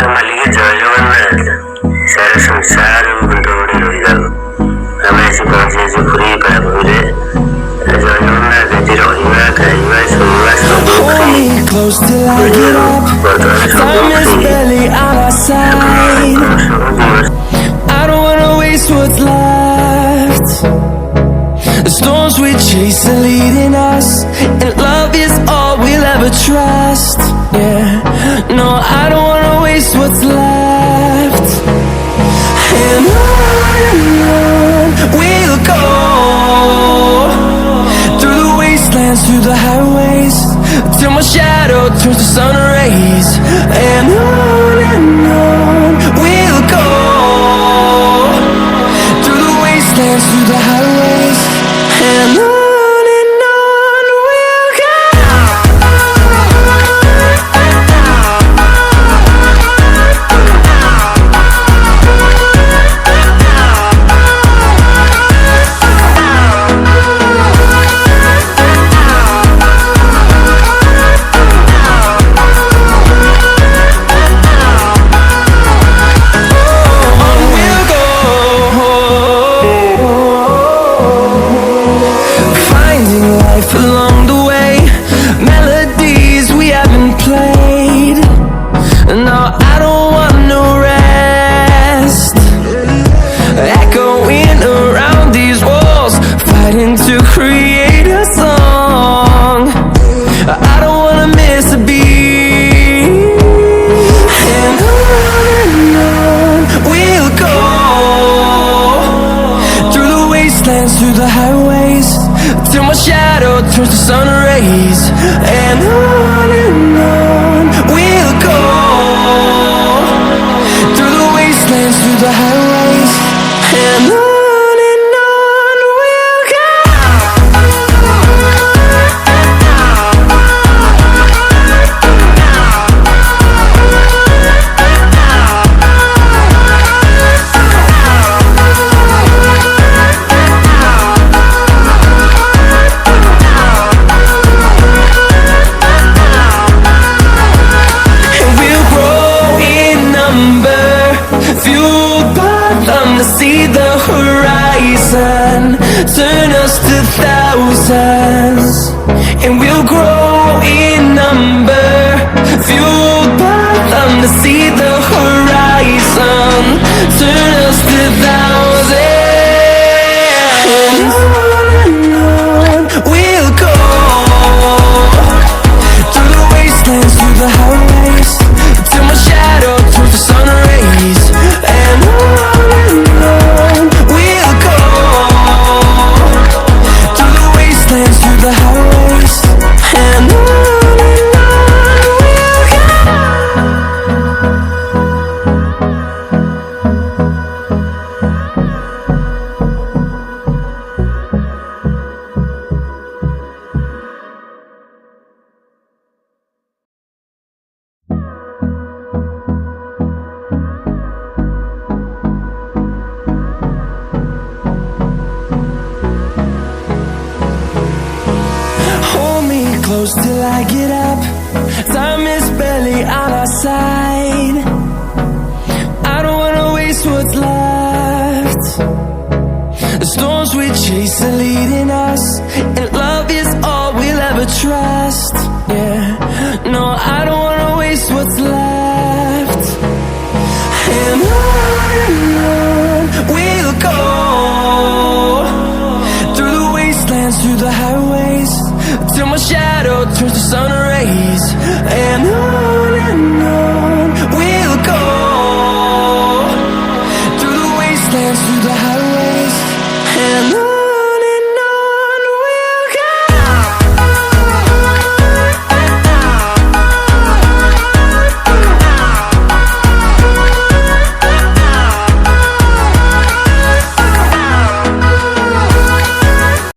mali게 저녁은 사람 संसार 분도를 이루고 아마시 방지에서 불이 바라보래 저녁은 그대로 이와 가이와 소와 Hold me close till I get up. Time is barely on our side. I don't wanna waste what's left. The storms we chase are leading us, and love is all we'll ever trust. Yeah, no, I don't wanna waste what's left. And on we'll go, through the wastelands, through the highways, till my shadow turns to sun rays. And on we'll go, through the wastelands, through the highways, and on we'll go. Along the way, melodies we haven't played. No, I don't want no rest. Echoing around these walls, fighting to create a song. I don't wanna miss a beat. And on we'll go, through the wastelands, through the highways, till my shadow turns to sun rays. And on we'll go, through the wastelands, through the highways, and on we'll go. See the horizon turn us to thousands, and we'll grow in number, fueled by them to see the horizon turn us to thousands. And on we'll go, through the wastelands, through the highways, till my shadow turns to sun rays. And on we'll go, through the wastelands, through the highways, and on we'll go. Hold me close till I get up. Time is barely on our side. I don't wanna waste what's left. The storms we chase are leading us, and love is all we'll ever trust. Yeah, no, I don't wanna waste what's left. And on we'll go, through the wastelands, through the highways, till my shadow turns to sun rays. And on we'll go, through the wastelands, through the